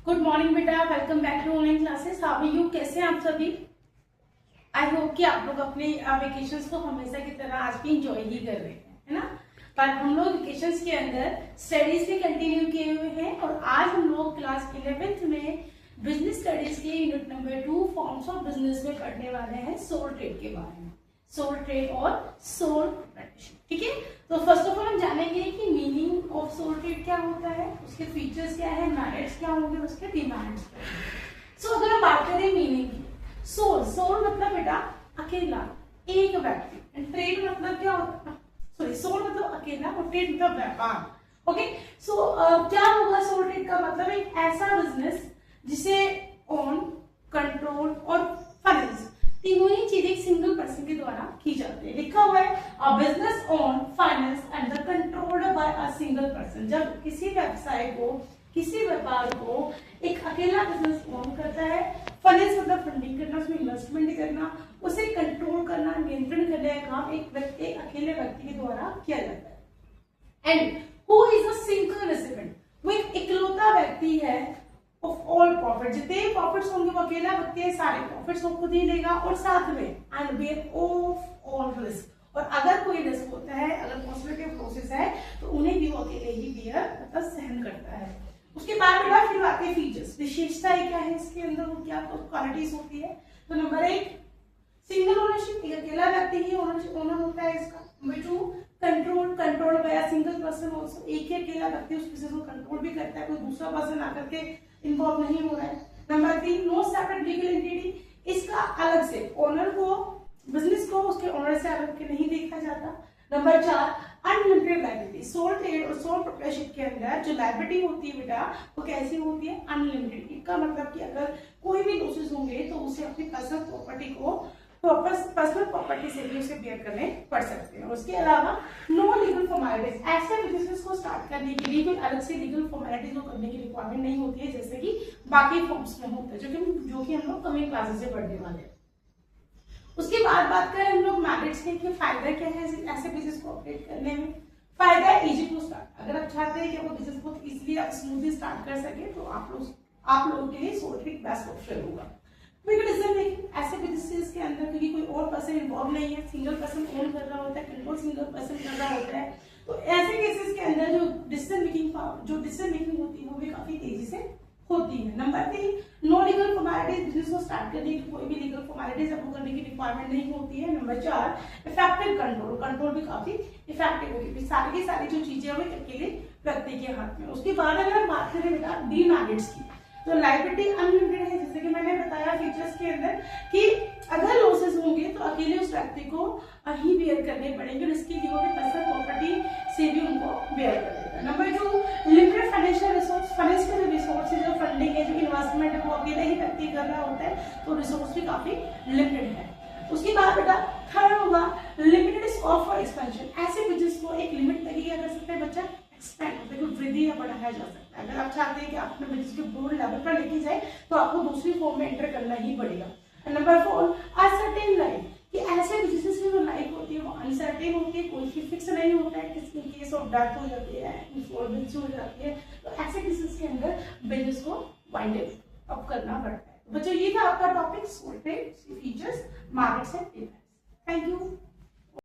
Good morning बेटा, welcome back to online classes. How are you? कैसे हैं आप सभी? आई होप कि आप लोग अपने वेकेशंस को हमेशा की तरह आज भी इंजॉय ही कर रहे हैं, है ना। पर हम लोग वेकेशंस के अंदर स्टडीज भी कंटिन्यू किए हुए हैं और आज हम लोग क्लास 11th में बिजनेस स्टडीज के unit number 2 forms of business में पढ़ने वाले हैं सोल ट्रेड के बारे में, सोल ट्रेड और सोल प्रोप्राइटरशिप। ठीक है, तो फर्स्ट ऑफ ऑल हम जानेंगे कि मीनिंग ऑफ सोल ट्रेड क्या होता है, उसके फीचर्स क्या है, मेरिट्स क्या होंगे, उसके डिमांड्स क्या होंगे। सो अगर हम बात करें मीनिंग की, सोल सोल मतलब बेटा अकेला, एक व्यक्ति, एंड ट्रेड मतलब क्या होता है, सॉरी सोल मतलब अकेला और ट्रेड मतलब व्यापार। ओके, सो क्या होगा सोल ट्रेड का मतलब? एक ऐसा बिजनेस जिसे ओन, कंट्रोल और फाइनेंस, तीनों ही चीजें एक सिंगल पर्सन के द्वारा की जाती है। लिखा हुआ है a business own, finance and the controlled by a single person. जब किसी व्यवसाय को, किसी व्यापार को एक अकेला बिजनेस ओन करता है, फाइनेंस मतलब फंडिंग करना, उसमें इन्वेस्टमेंट करना, उसे कंट्रोल करना, नियंत्रण करने का काम एक अकेले व्यक्ति के द्वारा किया जाता है। And who is a single resident, वो एक इकलौता व्यक्ति है ऑफ ऑल प्रॉफिट, जितने प्रॉफिट्स होंगे वो अकेला व्यक्ति है, सारे प्रॉफिट्स वो खुद ही लेगा और साथ में and bear of all risk, और अगर कोई रिस्क होता है, अगर पॉजिटिव प्रोसेस है तो उन्हें भी वो अकेले ही बेयर मतलब सहन करता है। उसके बाद बेटा फिर आते हैं फीचर्स, विशेषताएं क्या है इसके अंदर, वो क्या क्वालिटीज होती है। तो नंबर 1 सिंगल ओनरशिप, एक अकेला व्यक्ति ही ओनर होता है इसका। Number 2 control, control by single person also, एक ही अकेला व्यक्ति उस बिजनेस को कंट्रोल भी करता है, कोई दूसरा पर्सन आकर के इन्वॉल्व नहीं हो रहा है। Number 3 no separate legal entity, इसका अलग से ओनर को, बिजनेस को उसके ओनर से अलग के नहीं देखा जाता। Number 4 unlimited liability, sole trade और सोल प्रोप्राइटरशिप के अंदर जो लायबिलिटी होती है बेटा वो कैसी होती है? अनलिमिटेड। इसका मतलब कि अगर कोई भी लॉसेस होंगे तो उसे अपनी पर्सनल प्रॉपर्टी को पर्सनल प्रॉपर्टी से भी उसे बेयर करने पड़ सकते हैं। उसके अलावा नो लीगल फॉर्मेलिटीज, ऐसे बिजनेस को स्टार्ट करने के लिए कोई अलग से लीगल फॉर्मेलिटीज को करने की रिक्वायरमेंट नहीं होती है, जैसे कि बाकी फॉर्म्स में होता है, जो कि हम लोग कमिंग क्लासेस से पढ़ने वाले हैं। उसके बाद बात करें हम लोग मेरिट्स के, फायदा क्या है ऐसे बिजनेस को ऑपरेट करने में। फायदा है इजी टू स्टार्ट, अगर आप चाहते हैं कि आपको बिजनेस बहुत इजीली आप स्मूथली स्टार्ट कर सके तो आप लोगों के लिए सोल ट्रेड बेस्ट ऑप्शन होगा। डिसीजन मेकिंग, ऐसे बिजनेसेस के अंदर क्योंकि कोई और पर्सन इन्वॉल्व नहीं है, सिंगल पर्सन ओन कर रहा होता है, कंट्रोल सिंगल पर्सन कर रहा होता है, तो ऐसे केसेस के अंदर जो डिसीजन मेकिंग होती है वो भी काफी तेजी से होती है। Number 3 no legal formalities, business को स्टार्ट करने की कोई भी लीगल फॉर्मेलिटीज आपको करने की रिक्वायरमेंट नहीं होती है। नंबर 4 इफेक्टिव कंट्रोल, कंट्रोल भी काफी इफेक्टिव होगी, सारी की सारी जो चीजें वो अकेले व्यक्ति के हाथ में। उसके बाद अगर हम बात करें बेटा डीमेरिट्स की, तो लायबिलिटी अनलिमिटेड है, जैसे कि मैंने बताया फीचर्स के अंदर कि अगर लॉसेस होंगे तो अकेले उस व्यक्ति को ही बेयर करने पड़ेंगे, इसके लिए वो भी पर्सनल प्रॉपर्टी से भी उनको बेयर करेगा। Number 2 limited financial resource, finance के जो रिसोर्स जो फंडिंग है, जो इन्वेस्टमेंट है वो अकेले ही व्यक्ति कर रहा होता है, तो रिसोर्स भी काफी लिमिटेड है। उसके बाद बेटा थर्ड होगा लिमिटेड स्कोप फॉर एक्सपेंशन, ऐसे बिजनेस को एक लिमिट तक ही क्या कर सकते हैं बच्चा, एक्सपेंड होता है, वृद्धि या बढ़ाया जा सकता है। अगर आप चाहते हैं कि आप अपने बिजनेस को बोर्ड लेवल पर लेके जाए तो आपको दूसरी फॉर्म में एंटर करना ही पड़ेगा। नंबर 4 अनसर्टेन लाइफ, कि ऐसे बिजनेस की जो लाइफ होती है वो अनसर्टेन होती है, कोई फिक्स नहीं होता है, किसी केस ऑफ डेथ हो जाती है, इंसॉल्वेंसी हो जाती है, तो ऐसे बिजनेस के अंदर बिजनेस को वाइंड अप करना पड़ता है। बच्चों ये था आपका topic sole trade, features, markets and events. Thank you.